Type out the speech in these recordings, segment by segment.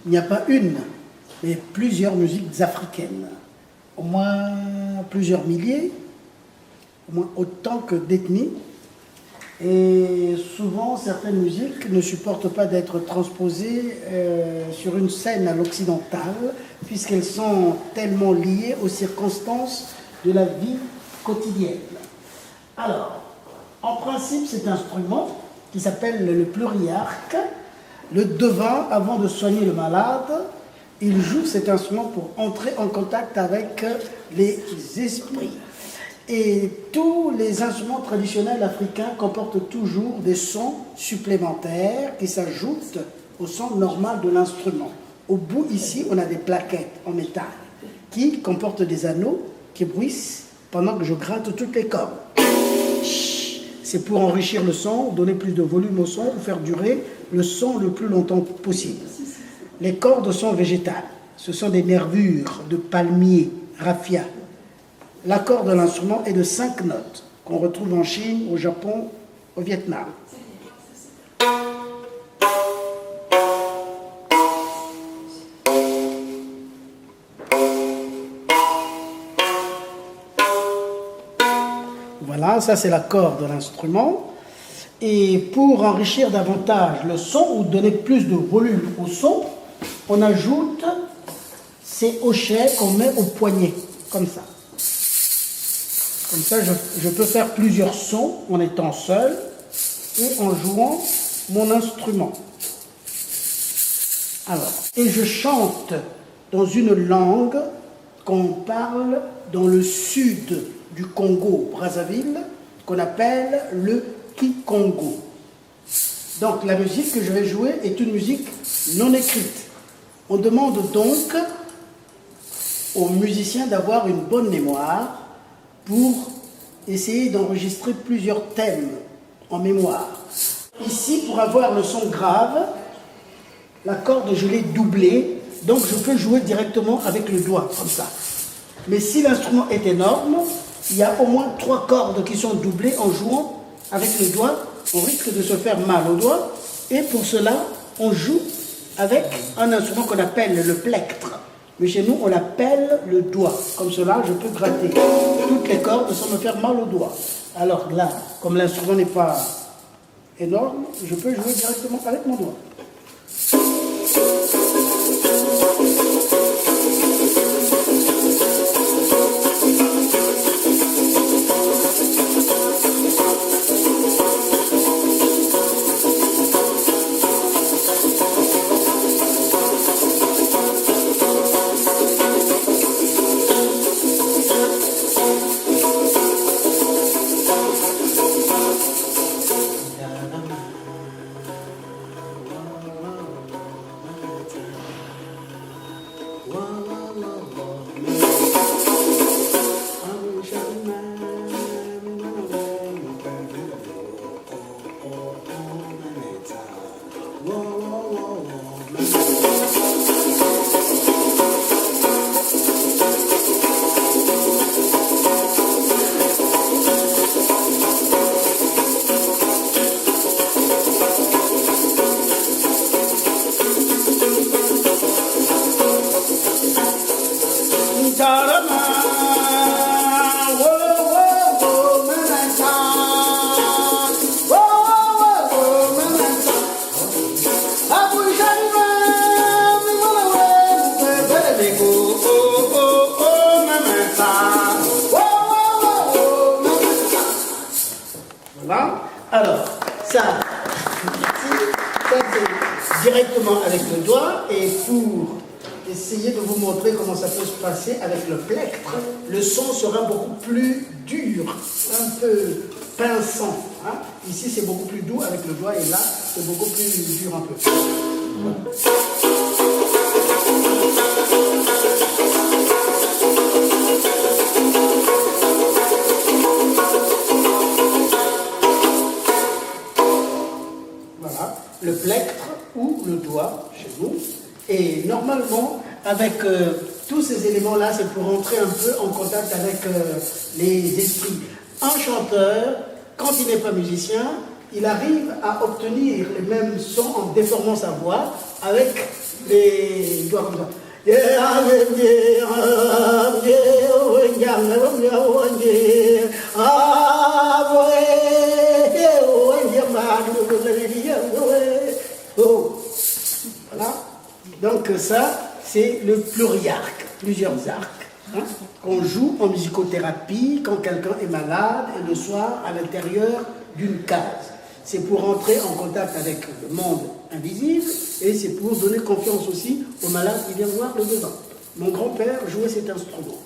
il n'y a pas une, mais plusieurs musiques africaines. Au moins plusieurs milliers, au moins autant que d'ethnies. Et souvent, certaines musiques ne supportent pas d'être transposées sur une scène à l'occidentale, puisqu'elles sont tellement liées aux circonstances de la vie quotidienne. Alors, en principe, cet instrument, qui s'appelle le pluriarque, le devin, avant de soigner le malade, il joue cet instrument pour entrer en contact avec les esprits. Et tous les instruments traditionnels africains comportent toujours des sons supplémentaires qui s'ajoutent au son normal de l'instrument. Au bout, ici, on a des plaquettes en métal qui comportent des anneaux qui bruissent pendant que je gratte toutes les cordes. C'est pour enrichir le son, donner plus de volume au son, ou faire durer le son le plus longtemps possible. Les cordes sont végétales. Ce sont des nervures de palmier, raffia. L'accord de l'instrument est de 5 notes, qu'on retrouve en Chine, au Japon, au Vietnam. Voilà, ça c'est l'accord de l'instrument. Et pour enrichir davantage le son ou donner plus de volume au son, on ajoute ces hochets qu'on met au poignet, comme ça. Comme ça, je peux faire plusieurs sons en étant seul et en jouant mon instrument. Alors, et je chante dans une langue qu'on parle dans le sud du Congo, Brazzaville, qu'on appelle le Kikongo. Donc, la musique que je vais jouer est une musique non écrite. On demande donc aux musiciens d'avoir une bonne mémoire pour essayer d'enregistrer plusieurs thèmes en mémoire. Ici, pour avoir le son grave, la corde, je l'ai doublée, donc je peux jouer directement avec le doigt, comme ça. Mais si l'instrument est énorme, il y a au moins 3 cordes qui sont doublées en jouant avec le doigt. On risque de se faire mal au doigt, et pour cela, on joue avec un instrument qu'on appelle le plectre. Mais chez nous, on l'appelle le doigt. Comme cela, je peux gratter toutes les cordes sans me faire mal au doigt. Alors là, comme l'instrument n'est pas énorme, je peux jouer directement avec mon doigt. Voilà. Alors, ça c'est directement avec le doigt, et pour essayer de vous montrer comment ça peut se passer avec le plectre, le son sera beaucoup plus dur, un peu pinçant. Hein. Ici, c'est beaucoup plus doux avec le doigt, et là, c'est beaucoup plus dur un peu. Voilà. Voilà, le plectre ou le doigt chez nous. Et normalement, avec tous ces éléments-là, c'est pour entrer un peu en contact avec les esprits. Un chanteur, quand il n'est pas musicien, il arrive à obtenir les mêmes sons en déformant sa voix avec les doigts comme ça. Oh. Voilà. Donc ça, c'est le pluriarque, plusieurs arcs, hein, qu'on joue en musicothérapie quand quelqu'un est malade et le soir à l'intérieur d'une case. C'est pour entrer en contact avec le monde invisible et c'est pour donner confiance aussi aux malades qui viennent voir le devant. Mon grand-père jouait cet instrument.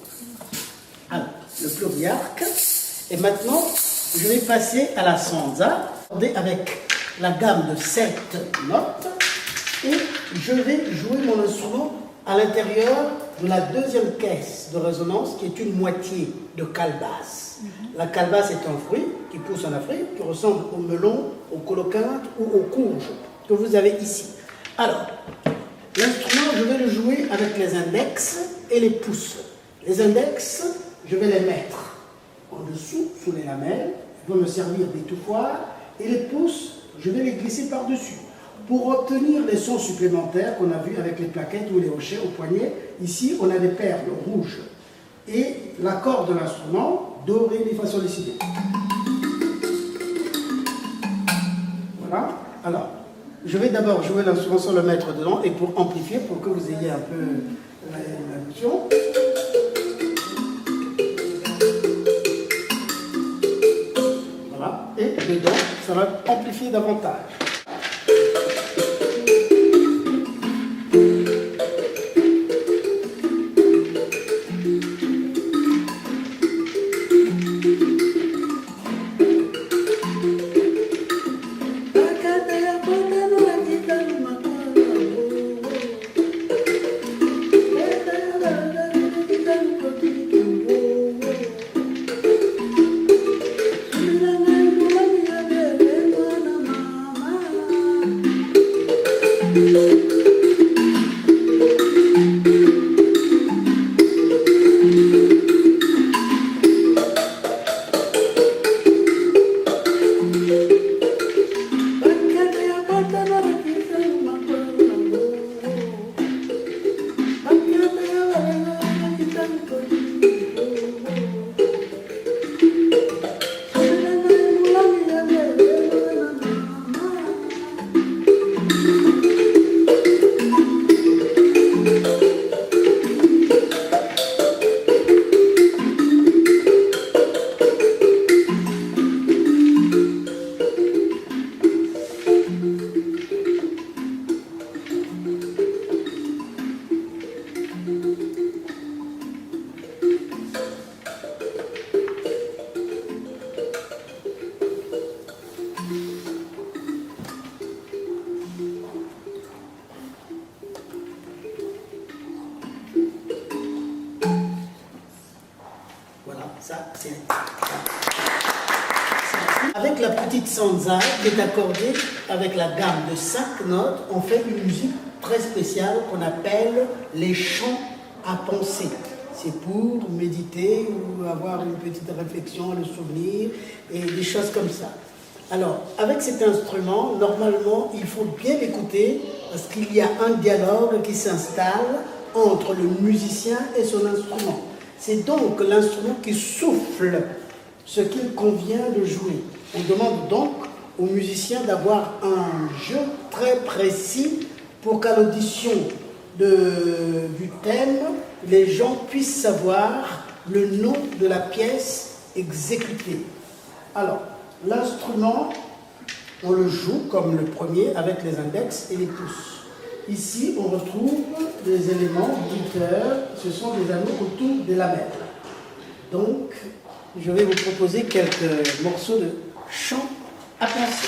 Alors, le pluriarque. Et maintenant, je vais passer à la sansa avec la gamme de 7 notes et je vais jouer mon instrument à l'intérieur de la deuxième caisse de résonance qui est une moitié de calebasse. La calebasse est un fruit qui pousse en Afrique, qui ressemble au melon, au colocynte ou aux courges que vous avez ici. Alors, l'instrument, je vais le jouer avec les index et les pouces. Les index, je vais les mettre en dessous, sous les lamelles, je vais me servir d'étouffoir, et les pouces, je vais les glisser par-dessus. Pour obtenir les sons supplémentaires qu'on a vus avec les plaquettes ou les hochets au poignet, ici on a des perles rouges. Et l'accord de l'instrument, do, ré, mi, fa, sol, si, voilà. Alors, je vais d'abord jouer l'instrument sans le mettre dedans et pour amplifier, pour que vous ayez un peu la notion. Voilà. Et dedans, ça va amplifier davantage. Avec la petite sansa qui est accordée avec la gamme de 5 notes, on fait une musique très spéciale qu'on appelle les chants à penser. C'est pour méditer ou avoir une petite réflexion, le souvenir et des choses comme ça. Alors, avec cet instrument, normalement, il faut bien l'écouter parce qu'il y a un dialogue qui s'installe entre le musicien et son instrument. C'est donc l'instrument qui souffle ce qu'il convient de jouer. On demande donc aux musiciens d'avoir un jeu très précis pour qu'à l'audition du thème, les gens puissent savoir le nom de la pièce exécutée. Alors, l'instrument, on le joue comme le premier avec les index et les pouces. Ici, on retrouve des éléments dicteurs, ce sont des anneaux autour des lamelles. Donc, je vais vous proposer quelques morceaux de chant à penser.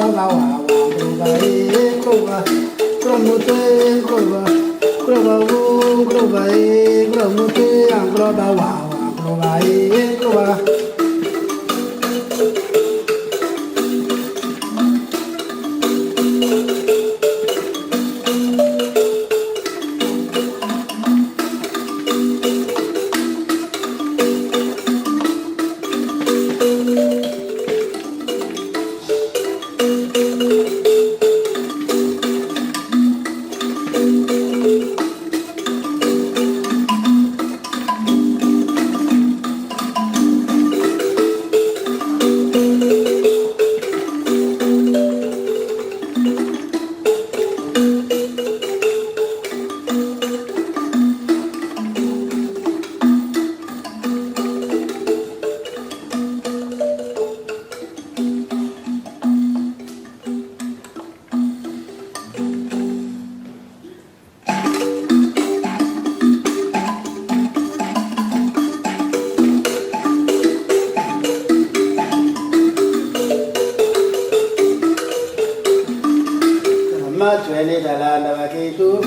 groba wawa, groba groba, gromute, groba, groba groba gromute, groba wawa, groba groba. Selamat Wali dalam bagi itu.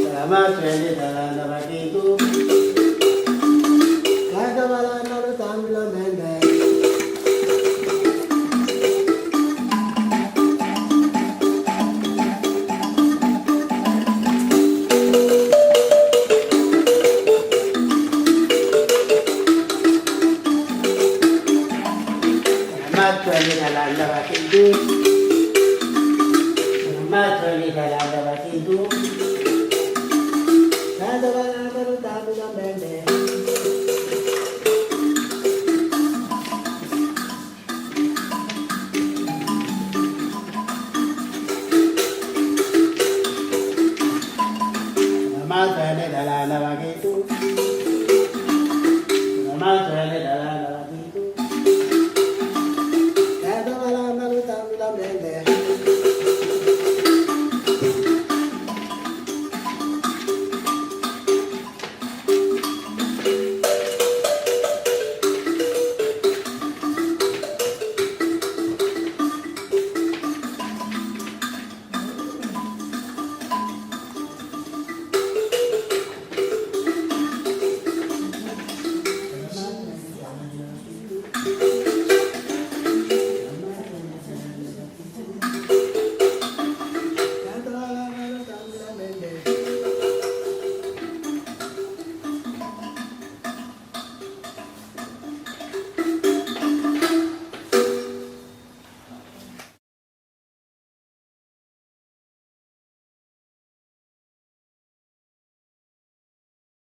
Selamat Wali dalam bagi itu. Kata malam lalu tampil bendeng. Selamat Wali dalam bagi itu. Selamat Wali dalam bagi itu.